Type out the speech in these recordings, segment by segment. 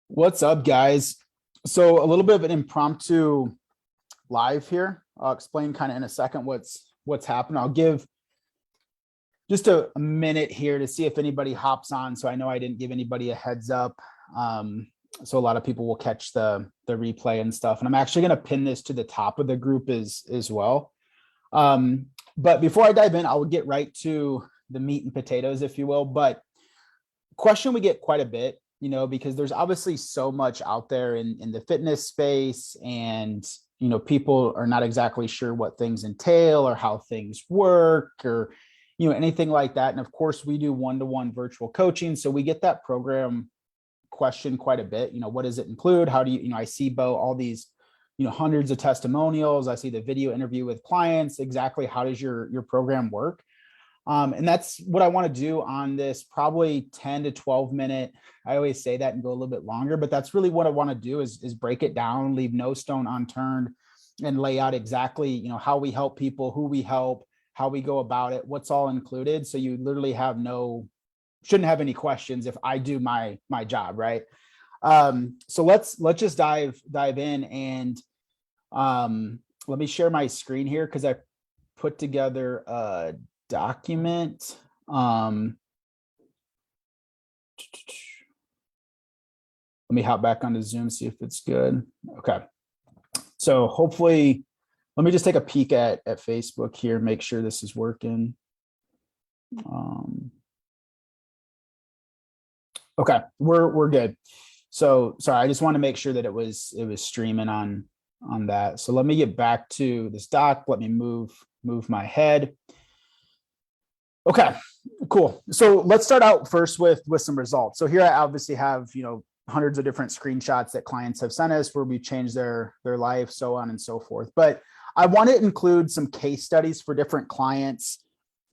What's up, guys? So a little bit of an impromptu live here. I'll explain kind of in a second what's happened. I'll give just a minute here to see if anybody hops on. So I know I didn't give anybody a heads up. So a lot of people will catch the replay and stuff. And I'm actually going to pin this to the top of the group as well. But before I dive in, I'll get right to the meat and potatoes, if you will. But question we get quite a bit, because there's obviously so much out there in the fitness space, and people are not exactly sure what things entail or how things work or anything like that. And of course, we do one-to-one virtual coaching, so we get that program question quite a bit. What does it include? How do you I see, Bo, all these hundreds of testimonials. I see the video interview with clients. Exactly how does your program work? And that's what I want to do on this probably 10 to 12 minute. I always say that and go a little bit longer, but that's really what I want to do is break it down, leave no stone unturned, and lay out exactly, how we help people, who we help, how we go about it, what's all included. So you literally shouldn't have any questions if I do my job, right? So let's just dive in, and let me share my screen here because I put together a document. Let me hop back onto Zoom, see if it's good. Okay. So hopefully, let me just take a peek at Facebook here, make sure this is working. Okay, we're good. So sorry, I just want to make sure that it was streaming on that. So let me get back to this doc. Let me move my head. Okay, cool. So let's start out first with some results. So here I obviously have, hundreds of different screenshots that clients have sent us where we changed their life, so on and so forth. But I want to include some case studies for different clients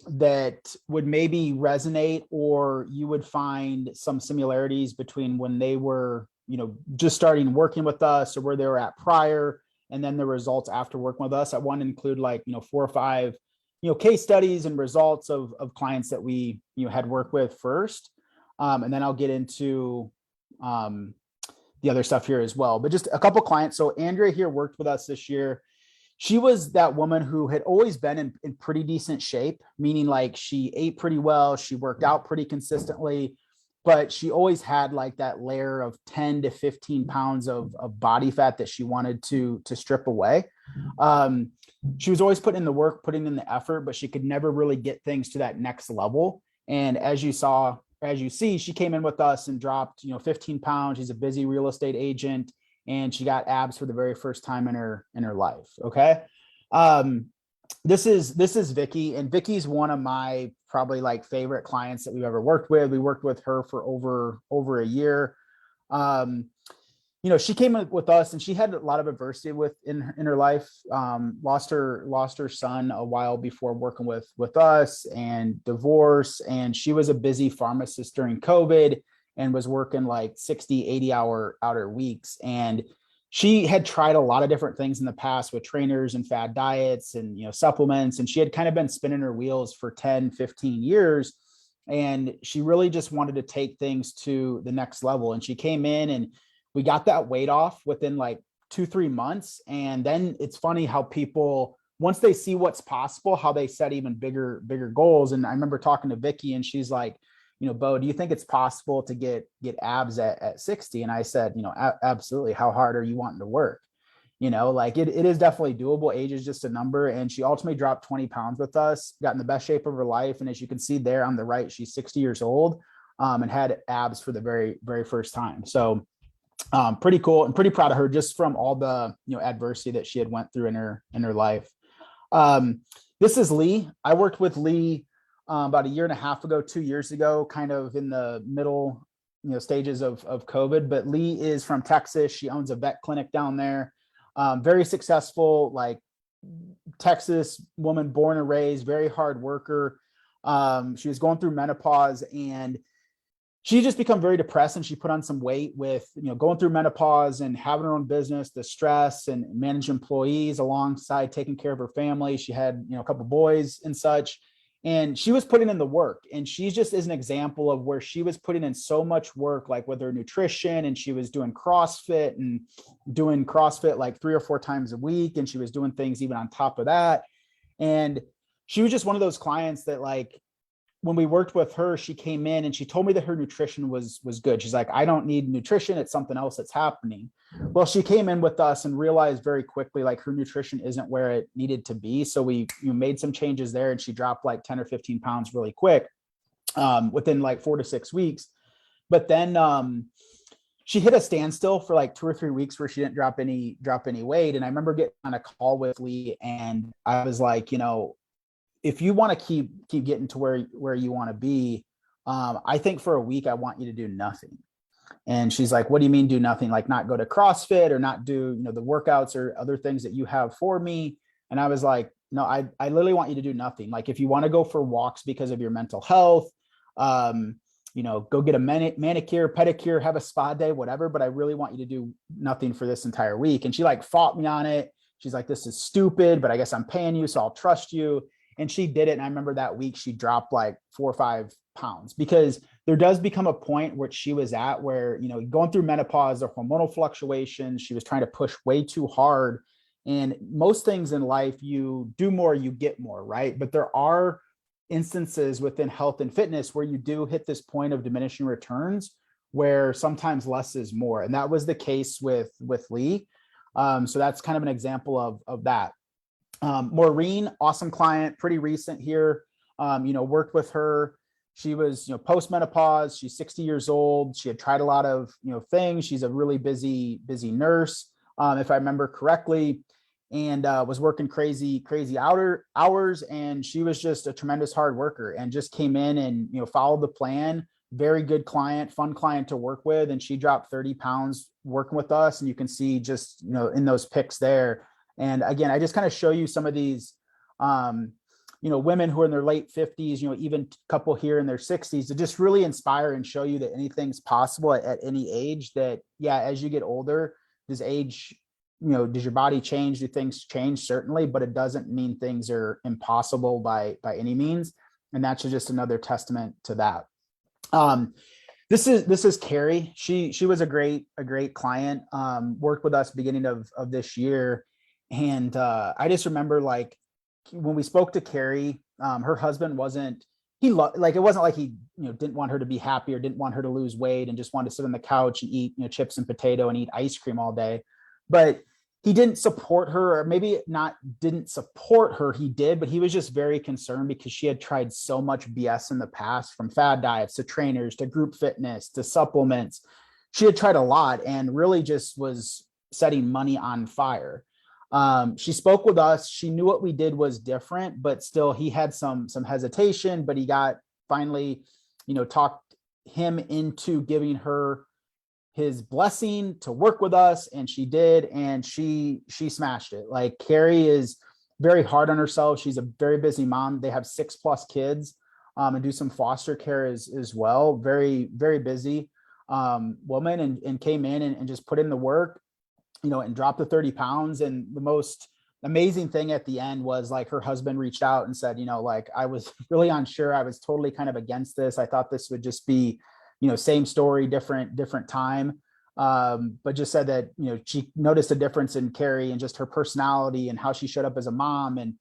that would maybe resonate, or you would find some similarities between when they were, just starting working with us or where they were at prior, and then the results after working with us. I want to include 4 or 5, case studies and results of clients that we, had worked with first. And then I'll get into the other stuff here as well, but just a couple clients. So Andrea here worked with us this year. She was that woman who had always been in pretty decent shape, meaning she ate pretty well, she worked out pretty consistently, but she always had that layer of 10 to 15 pounds of body fat that she wanted to strip away. She was always putting in the work, putting in the effort, but she could never really get things to that next level. And as you see, she came in with us and dropped, 15 pounds. She's a busy real estate agent, and she got abs for the very first time in her life. Okay. This is Vicky, and Vicky's one of my probably favorite clients that we've ever worked with. We worked with her for over a year. She came with us and she had a lot of adversity in her life. Lost her son a while before working with us, and divorce. And she was a busy pharmacist during COVID and was working 60, 80 hour weeks. And she had tried a lot of different things in the past with trainers and fad diets and, supplements. And she had kind of been spinning her wheels for 10, 15 years. And she really just wanted to take things to the next level. And she came in and we got that weight off within 2-3 months. And then it's funny how people, once they see what's possible, how they set even bigger goals. And I remember talking to Vicky, and she's like, Bo, do you think it's possible to get abs at 60? And I said, absolutely. How hard are you wanting to work? It is definitely doable. Age is just a number. And she ultimately dropped 20 pounds with us, got in the best shape of her life. And as you can see there on the right, she's 60 years old, and had abs for the very, very first time. So pretty cool, and pretty proud of her just from all the, adversity that she had went through in her life. This is Lee. I worked with Lee about 1.5 years ago, 2 years ago, kind of in the middle, stages of COVID. But Lee is from Texas. She owns a vet clinic down there. Very successful, Texas woman, born and raised, very hard worker. She was going through menopause, and she just become very depressed, and she put on some weight with, going through menopause and having her own business, the stress and manage employees alongside taking care of her family. She had, a couple boys and such. And she was putting in the work, and she just is an example of where she was putting in so much work, like with her nutrition, and she was doing CrossFit like 3 or 4 times a week. And she was doing things even on top of that. And she was just one of those clients that, like, when we worked with her, she came in and she told me that her nutrition was good. She's like, I don't need nutrition. It's something else that's happening. Well, she came in with us and realized very quickly, like, her nutrition isn't where it needed to be. So we made some changes there, and she dropped like 10 or 15 pounds really quick, within like 4 to 6 weeks. But then, she hit a standstill for like 2 or 3 weeks where she didn't drop any weight. And I remember getting on a call with Lee, and I was like, if you want to keep getting to where you want to be, I think for a week, I want you to do nothing. And she's like, what do you mean do nothing? Like, not go to CrossFit or not do, the workouts or other things that you have for me? And I was like, no, I literally want you to do nothing. Like, if you want to go for walks because of your mental health, go get a manicure, pedicure, have a spa day, whatever. But I really want you to do nothing for this entire week. And she like fought me on it. She's like, this is stupid, but I guess I'm paying you, so I'll trust you. And she did it. And I remember that week she dropped like 4 or 5 pounds, because there does become a point where she was at where, going through menopause, the hormonal fluctuations, she was trying to push way too hard. And most things in life, you do more, you get more, right? But there are instances within health and fitness where you do hit this point of diminishing returns, where sometimes less is more. And that was the case with Lee. So that's kind of an example of that. Maureen, awesome client, pretty recent here. Worked with her. She was, post-menopause. She's 60 years old. She had tried a lot of, things. She's a really busy nurse, if I remember correctly, and was working crazy hours. And she was just a tremendous hard worker, and just came in and, followed the plan. Very good client, fun client to work with. And she dropped 30 pounds working with us. And you can see just, in those pics there. And again, I just kind of show you some of these, women who are in their late 50s, even a couple here in their 60s, to just really inspire and show you that anything's possible at any age. That, yeah, as you get older, does age, does your body change? Do things change? Certainly, but it doesn't mean things are impossible by any means. And that's just another testament to that. This is Carrie. She was a great client, worked with us beginning of this year. And I just remember, like, when we spoke to Carrie, her husband wasn't, it wasn't like he, didn't want her to be happy or didn't want her to lose weight and just wanted to sit on the couch and eat, chips and potato and eat ice cream all day. But he didn't support her, or maybe not didn't support her. He did, but he was just very concerned because she had tried so much BS in the past, from fad diets to trainers to group fitness to supplements. She had tried a lot and really just was setting money on fire. She spoke with us. She knew what we did was different, but still he had some hesitation, but he got finally, talked him into giving her his blessing to work with us. And she did, and she smashed it. Like, Carrie is very hard on herself. She's a very busy mom. They have 6+ kids, and do some foster care as well. Very, very busy, woman, and came in and just put in the work, and dropped the 30 pounds. And the most amazing thing at the end was, like, her husband reached out and said, like, I was really unsure. I was totally kind of against this. I thought this would just be, same story, different time. But just said that, she noticed a difference in Carrie and just her personality and how she showed up as a mom, and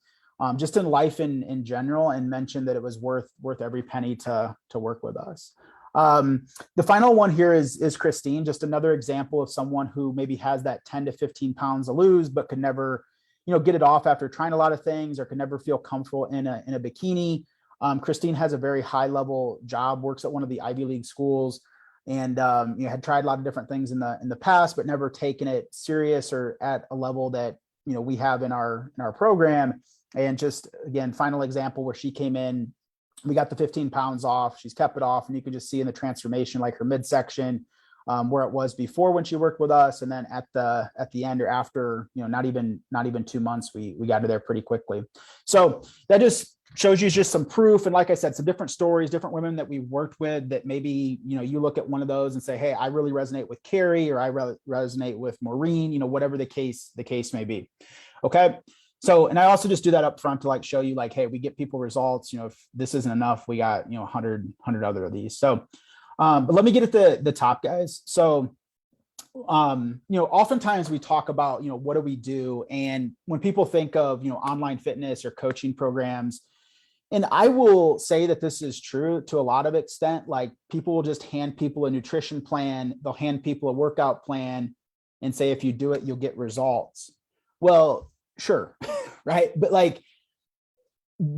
just in life in general, and mentioned that it was worth every penny to work with us. The final one here is Christine, just another example of someone who maybe has that 10 to 15 pounds to lose, but could never, get it off after trying a lot of things, or could never feel comfortable in a bikini. Christine has a very high level job, works at one of the Ivy League schools, and had tried a lot of different things in the past, but never taken it serious or at a level that we have in our program. And just, again, final example where she came in, we got the 15 pounds off. She's kept it off, and you can just see in the transformation, like her midsection, where it was before when she worked with us, and then at the end, or after, not even 2 months, we got her there pretty quickly. So that just shows you just some proof. And like I said, some different stories, different women that we worked with, that maybe, you look at one of those and say, hey, I really resonate with Carrie, or I resonate with Maureen, whatever the case may be. Okay. So, and I also just do that up front to like show you like, hey, we get people results. If this isn't enough, we got 100 other of these. So, but let me get at the top, guys. So, oftentimes we talk about what do we do, and when people think of online fitness or coaching programs, and I will say that this is true to a lot of extent. Like, people will just hand people a nutrition plan, they'll hand people a workout plan and say, if you do it, you'll get results. Well, sure. Right. But like,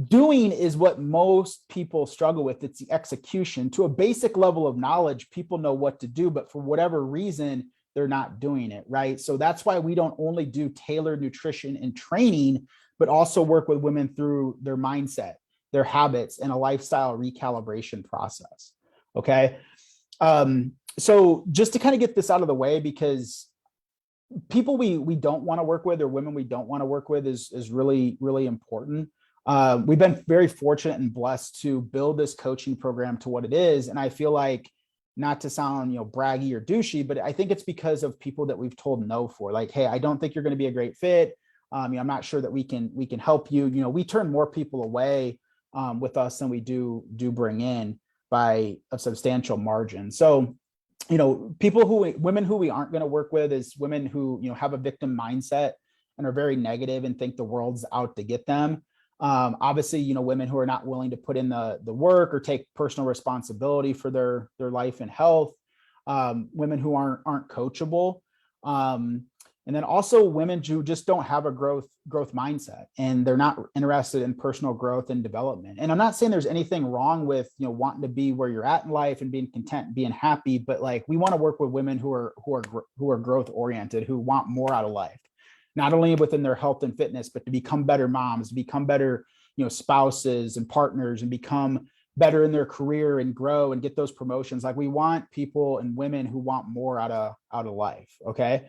doing is what most people struggle with. It's the execution. To a basic level of knowledge, people know what to do, but for whatever reason, they're not doing it. Right. So that's why we don't only do tailored nutrition and training, but also work with women through their mindset, their habits, and a lifestyle recalibration process. Okay. So just to kind of get this out of the way, because people we don't want to work with, or women we don't want to work with, is really, really important. We've been very fortunate and blessed to build this coaching program to what it is. And I feel like, not to sound, braggy or douchey, but I think it's because of people that we've told no for, like, hey, I don't think you're going to be a great fit. I'm not sure that we can help you. We turn more people away with us than we do bring in by a substantial margin. So, women who we aren't going to work with is women who, have a victim mindset and are very negative and think the world's out to get them. Obviously, women who are not willing to put in the work or take personal responsibility for their life and health. Women who aren't coachable. And then also women who just don't have a growth mindset, and they're not interested in personal growth and development. And I'm not saying there's anything wrong with, wanting to be where you're at in life and being content and being happy, but like, we want to work with women who are growth oriented, who want more out of life, not only within their health and fitness, but to become better moms, become better, spouses and partners, and become better in their career and grow and get those promotions. Like, we want people and women who want more out of life. Okay.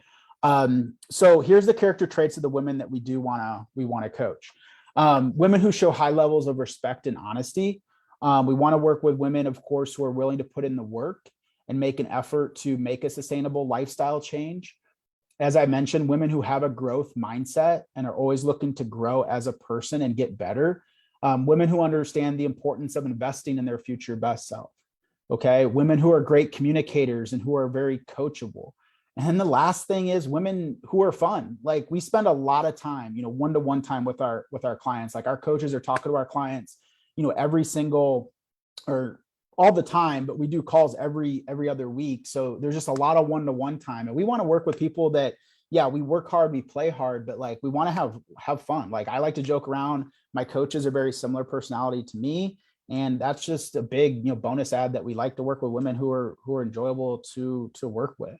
So here's the character traits of the women that we want to coach. Women who show high levels of respect and honesty. We want to work with women, of course, who are willing to put in the work and make an effort to make a sustainable lifestyle change. As I mentioned, women who have a growth mindset and are always looking to grow as a person and get better. Women who understand the importance of investing in their future best self. Okay. Women who are great communicators and who are very coachable. And the last thing is women who are fun. Like, we spend a lot of time, one-to-one time with our clients. Like, our coaches are talking to our clients, every single, or all the time, but we do calls every other week. So there's just a lot of one-to-one time. And we want to work with people that, yeah, we work hard, we play hard, but like, we want to have fun. Like, I like to joke around. My coaches are very similar personality to me. And that's just a big, bonus add, that we like to work with women who are enjoyable to work with.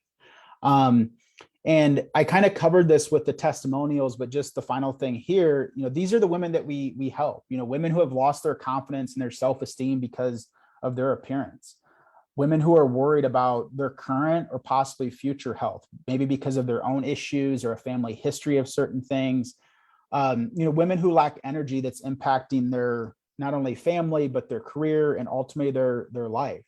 And I kind of covered this with the testimonials, but just the final thing here, these are the women that we help, women who have lost their confidence and their self-esteem because of their appearance, women who are worried about their current or possibly future health, maybe because of their own issues or a family history of certain things, women who lack energy that's impacting their, not only family, but their career and ultimately their life,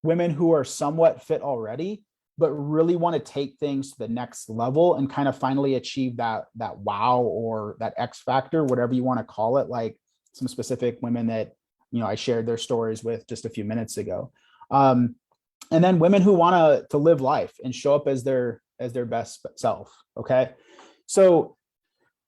women who are somewhat fit already, but really want to take things to the next level and kind of finally achieve that wow, or that X factor, whatever you want to call it. Like, some specific women that, I shared their stories with just a few minutes ago. And then women who want to live life and show up as their best self. Okay. So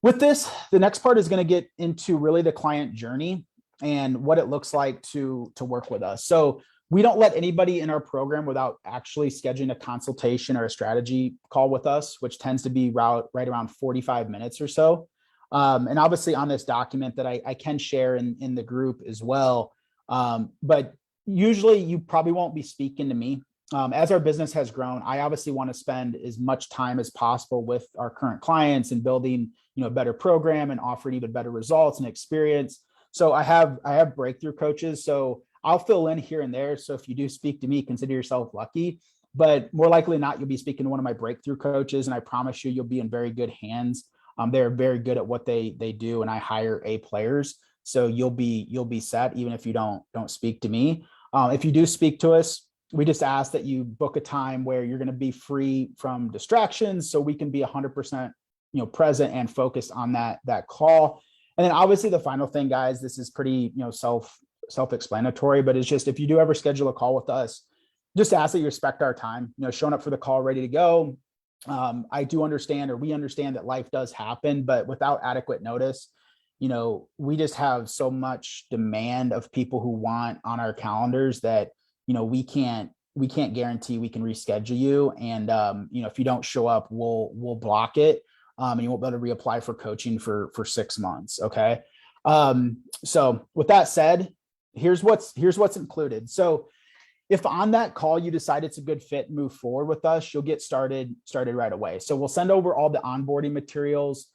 with this, the next part is going to get into really the client journey and what it looks like to work with us. So we don't let anybody in our program without actually scheduling a consultation or a strategy call with us, which tends to be right around 45 minutes or so. And obviously on this document that I can share in the group as well. But usually you probably won't be speaking to me. As our business has grown, I obviously want to spend as much time as possible with our current clients and building, a better program and offering even better results and experience. So I have breakthrough coaches. So I'll fill in here and there. So if you do speak to me, consider yourself lucky, but more likely than not, you'll be speaking to one of my breakthrough coaches. And I promise you'll be in very good hands. They're very good at what they do. And I hire A players. So you'll be set even if you don't speak to me. If you do speak to us, we just ask that you book a time where you're going to be free from distractions so we can be 100% present and focused on that call. And then obviously the final thing, guys, this is pretty, self-explanatory, but it's just, if you do ever schedule a call with us, just ask that you respect our time, showing up for the call ready to go. I do understand, or we understand, that life does happen, but without adequate notice, we just have so much demand of people who want on our calendars that, we can't guarantee we can reschedule you. And, if you don't show up, we'll block it. And you won't be able to reapply for coaching for 6 months. Okay. So with that said, here's what's included. So if on that call you decide it's a good fit, move forward with us, you'll get started right away. So we'll send over all the onboarding materials.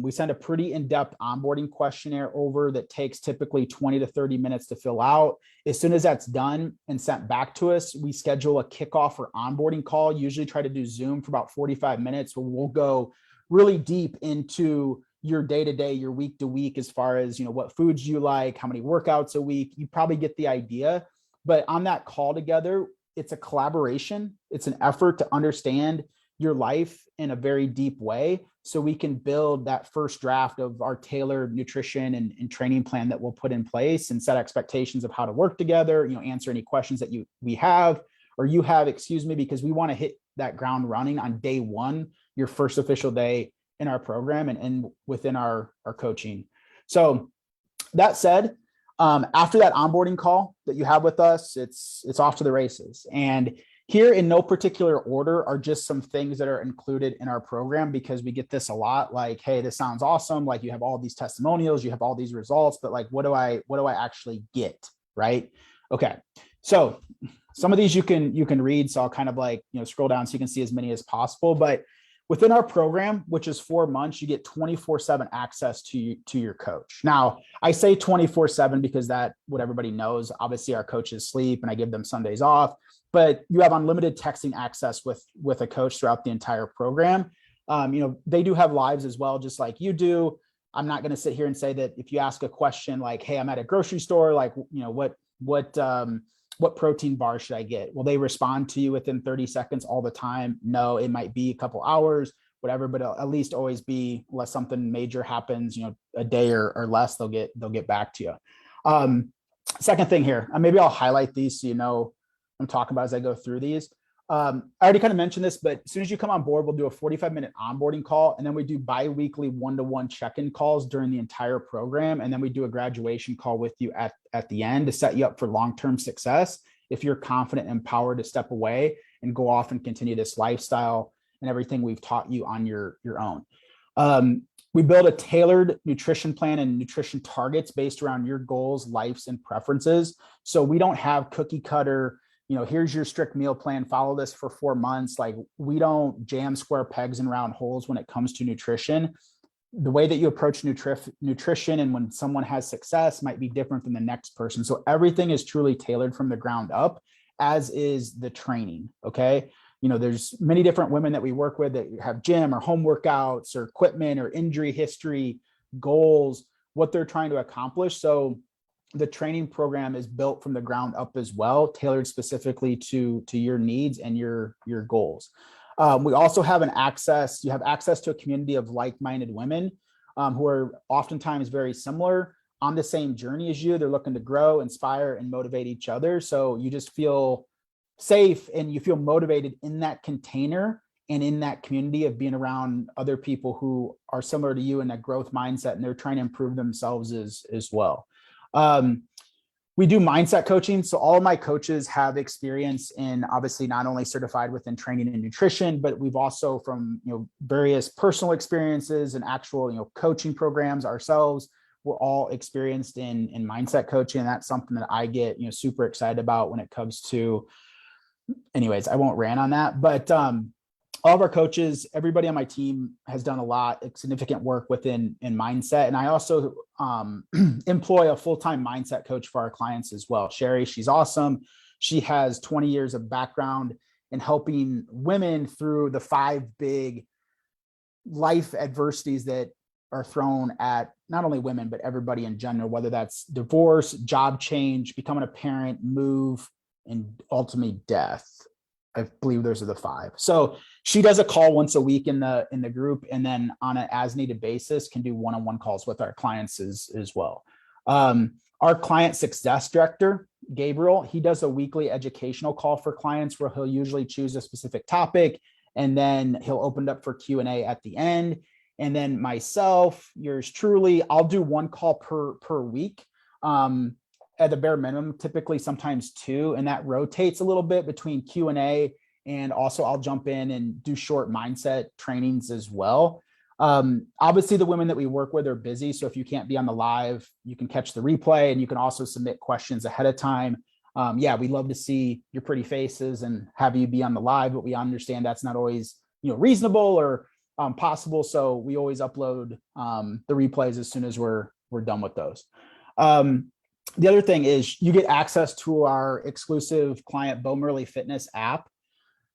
We send a pretty in-depth onboarding questionnaire over that takes typically 20 to 30 minutes to fill out. As soon as that's done and sent back to us, we schedule a kickoff or onboarding call. Usually try to do Zoom for about 45 minutes, where we'll go really deep into your day-to-day, your week-to-week, as far as, what foods you like, how many workouts a week. You probably get the idea. But on that call together, it's a collaboration. It's an effort to understand your life in a very deep way, so we can build that first draft of our tailored nutrition and training plan that we'll put in place, and set expectations of how to work together, answer any questions that we have, or you have, because we want to hit that ground running on day one, your first official day in our program and within our coaching. So that said, after that onboarding call that you have with us, it's off to the races. And here, in no particular order, are just some things that are included in our program, because we get this a lot. Like, hey, this sounds awesome. Like, you have all these testimonials, you have all these results, but like, what do I actually get? Right? Okay. So some of these you can read. So I'll kind of scroll down so you can see as many as possible. But within our program, which is 4 months, you get 24/7 access to your coach. Now, I say 24/7 because that's what everybody knows. Obviously, our coaches sleep, and I give them Sundays off. But you have unlimited texting access with a coach throughout the entire program. They do have lives as well, just like you do. I'm not going to sit here and say that if you ask a question like, "Hey, I'm at a grocery store, like, what protein bar should I get?" Will they respond to you within 30 seconds all the time? No, it might be a couple hours, whatever, but at least always be, unless something major happens, a day or less, they'll get back to you. Second thing here, maybe I'll highlight these so I'm talking about as I go through these. I already kind of mentioned this, but as soon as you come on board, we'll do a 45-minute onboarding call, and then we do bi-weekly one-to-one check-in calls during the entire program. And then we do a graduation call with you at the end to set you up for long-term success, if you're confident and empowered to step away and go off and continue this lifestyle and everything we've taught you on your own. We build a tailored nutrition plan and nutrition targets based around your goals, likes, and preferences. So we don't have cookie cutter, here's your strict meal plan, follow this for 4 months. Like, we don't jam square pegs in round holes when it comes to nutrition. The way that you approach nutrition and when someone has success might be different than the next person. So everything is truly tailored from the ground up, as is the training. Okay. There's many different women that we work with that have gym or home workouts or equipment or injury history, goals, what they're trying to accomplish. So the training program is built from the ground up as well, tailored specifically to your needs and your goals. We also have you have access to a community of like-minded women who are oftentimes very similar, on the same journey as you. They're looking to grow, inspire, and motivate each other. So you just feel safe and you feel motivated in that container and in that community of being around other people who are similar to you in that growth mindset, and they're trying to improve themselves as well. We do mindset coaching. So all of my coaches have experience in, obviously, not only certified within training and nutrition, but we've also, from various personal experiences and actual coaching programs ourselves, we're all experienced in mindset coaching. And that's something that I get super excited about when it comes to, anyways, I won't rant on that, but all of our coaches, everybody on my team has done a lot of significant work in mindset. And I also employ a full-time mindset coach for our clients as well. Sherry, she's awesome. She has 20 years of background in helping women through the 5 big life adversities that are thrown at not only women, but everybody in general, whether that's divorce, job change, becoming a parent, move, and ultimately death. I believe those are the 5. So she does a call once a week in the group, and then on an as needed basis can do one-on-one calls with our clients as well. Our client success director, Gabriel, he does a weekly educational call for clients where he'll usually choose a specific topic, and then he'll open it up for Q&A at the end. And then myself, yours truly, I'll do 1 call per week. At the bare minimum, typically sometimes 2, and that rotates a little bit between Q&A, and also I'll jump in and do short mindset trainings as well. Obviously the women that we work with are busy, so if you can't be on the live, you can catch the replay, and you can also submit questions ahead of time. Yeah, we love to see your pretty faces and have you be on the live, but we understand that's not always, reasonable or possible, so we always upload the replays as soon as we're done with those. The other thing is you get access to our exclusive client Murley Fitness app.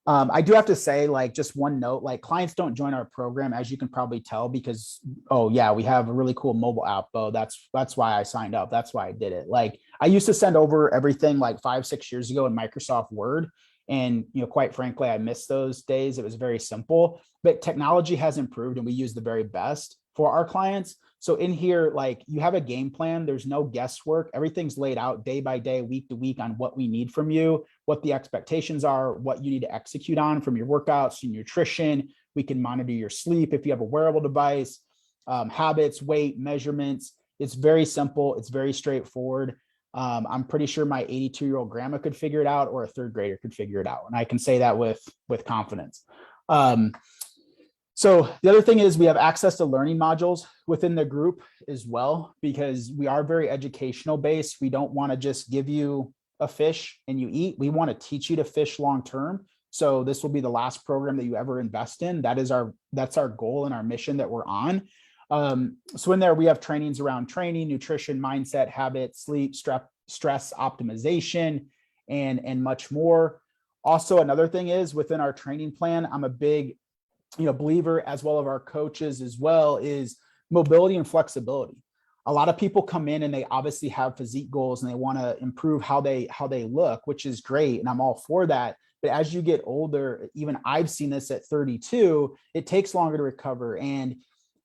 I do have to say, like, just one note, like, clients don't join our program, as you can probably tell, because, oh yeah, we have a really cool mobile app. Bo, that's why I signed up. That's why I did it. Like, I used to send over everything like 5-6 years ago in Microsoft Word. And, quite frankly, I miss those days. It was very simple, but technology has improved and we use the very best for our clients. So in here, like, you have a game plan. There's no guesswork. Everything's laid out day by day, week to week on what we need from you, what the expectations are, what you need to execute on from your workouts, your nutrition. We can monitor your sleep if you have a wearable device, habits, weight, measurements. It's very simple. It's very straightforward. I'm pretty sure my 82-year-old grandma could figure it out, or a 3rd grader could figure it out. And I can say that with confidence. So the other thing is we have access to learning modules within the group as well, because we are very educational based. We don't want to just give you a fish and you eat. We want to teach you to fish long-term. So this will be the last program that you ever invest in. That's our goal and our mission that we're on. So in there, we have trainings around training, nutrition, mindset, habit, sleep, stress optimization, and much more. Also, another thing is within our training plan, I'm a big believer, as well as our coaches as well, is mobility and flexibility. A lot of people come in and they obviously have physique goals and they want to improve how they look, which is great. And I'm all for that. But as you get older, even I've seen this at 32, it takes longer to recover. And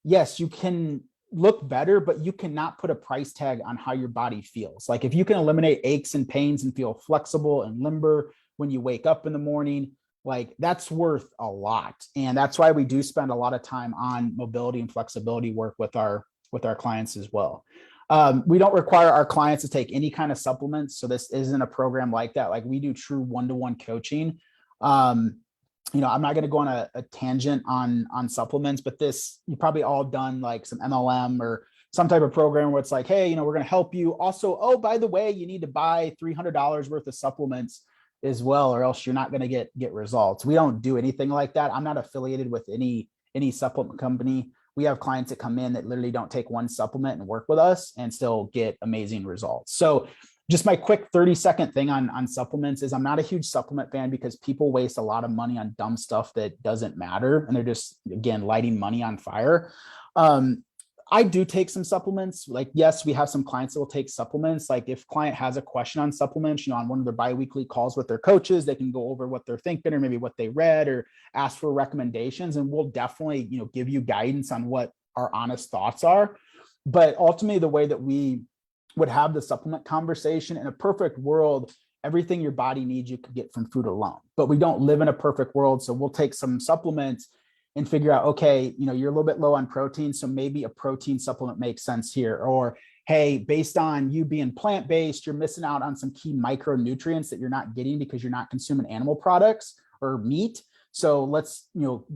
yes, you can look better, but you cannot put a price tag on how your body feels. Like, if you can eliminate aches and pains and feel flexible and limber when you wake up in the morning, like, that's worth a lot. And that's why we do spend a lot of time on mobility and flexibility work with our clients as well. We don't require our clients to take any kind of supplements. So this isn't a program like that. Like, we do true one-to-one coaching. I'm not going to go on a tangent on supplements, but this, you probably all done like some MLM or some type of program where it's like, hey, we're going to help you. Also, oh, by the way, you need to buy $300 worth of supplements as well, or else you're not going to get results. We don't do anything like that. I'm not affiliated with any supplement company. We have clients that come in that literally don't take one supplement and work with us and still get amazing results. So just my quick 30-second thing on supplements is I'm not a huge supplement fan, because people waste a lot of money on dumb stuff that doesn't matter. And they're just, again, lighting money on fire. I do take some supplements. Like, yes, we have some clients that will take supplements. Like, if client has a question on supplements, on one of their biweekly calls with their coaches, they can go over what they're thinking or maybe what they read or ask for recommendations. And we'll definitely, give you guidance on what our honest thoughts are. But ultimately, the way that we would have the supplement conversation, in a perfect world, everything your body needs, you could get from food alone. But we don't live in a perfect world. So we'll take some supplements and figure out, okay, you're a little bit low on protein, so maybe a protein supplement makes sense here. Or, hey, based on you being plant-based, you're missing out on some key micronutrients that you're not getting because you're not consuming animal products or meat. So let's,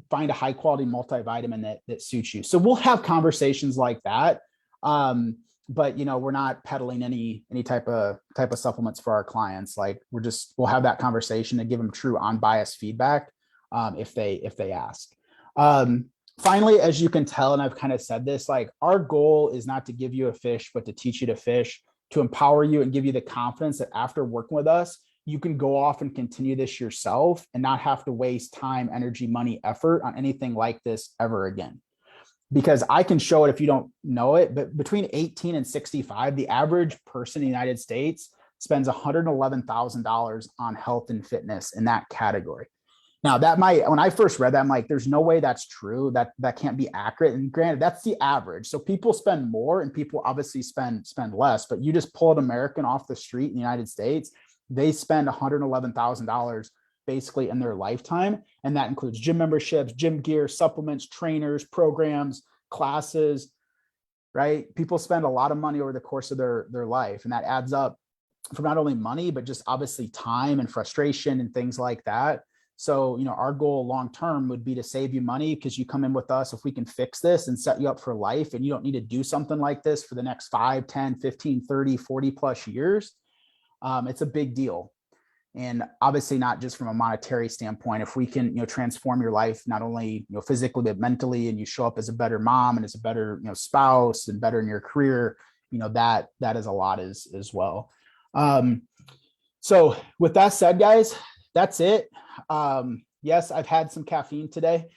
find a high quality multivitamin that suits you. So we'll have conversations like that. But we're not peddling any type of supplements for our clients. Like, we'll have that conversation and give them true unbiased feedback if they ask. Finally, as you can tell, and I've kind of said this, like, our goal is not to give you a fish, but to teach you to fish, to empower you and give you the confidence that after working with us, you can go off and continue this yourself and not have to waste time, energy, money, effort on anything like this ever again. Because I can show it if you don't know it, but between 18 and 65, the average person in the United States spends $111,000 on health and fitness in that category. Now that might, when I first read that, I'm like, there's no way that's true. That can't be accurate. And granted, that's the average. So people spend more and people obviously spend less, but you just pull an American off the street in the United States, they spend $111,000 basically in their lifetime. And that includes gym memberships, gym gear, supplements, trainers, programs, classes, right? People spend a lot of money over the course of their life. And that adds up for not only money, but just obviously time and frustration and things like that. So, our goal long-term would be to save you money because you come in with us. If we can fix this and set you up for life and you don't need to do something like this for the next 5, 10, 15, 30, 40 plus years, it's a big deal. And obviously not just from a monetary standpoint, if we can, transform your life, not only, physically, but mentally, and you show up as a better mom and as a better, spouse and better in your career, that is a lot as well. So with that said, guys, that's it. Yes, I've had some caffeine today.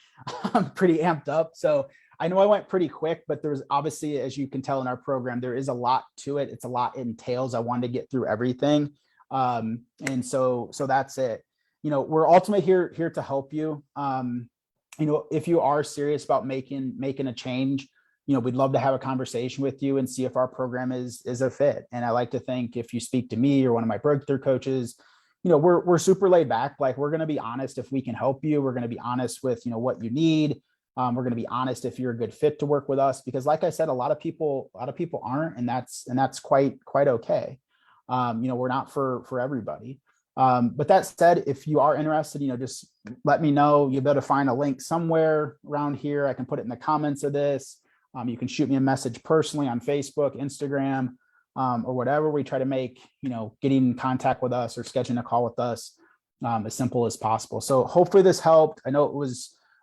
I'm pretty amped up. So I know I went pretty quick, but there's obviously, as you can tell in our program, there is a lot to it. It's a lot entails. I wanted to get through everything. And so that's it. We're ultimately here to help you. If you are serious about making a change, we'd love to have a conversation with you and see if our program is a fit. And I like to think if you speak to me or one of my breakthrough coaches, we're super laid back. Like, we're going to be honest if we can help you. We're going to be honest with, what you need. We're going to be honest if you're a good fit to work with us, because like I said, a lot of people aren't, and that's quite okay. We're not for everybody. But that said, if you are interested, just let me know. You'll be able to find a link somewhere around here. I can put it in the comments of this. You can shoot me a message personally on Facebook, Instagram, or whatever. We try to make, getting in contact with us or scheduling a call with us as simple as possible. So hopefully this helped. I know it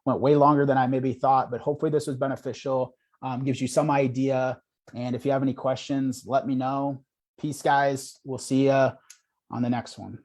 went way longer than I maybe thought, but hopefully this was beneficial, gives you some idea. And if you have any questions, let me know. Peace, guys. We'll see you on the next one.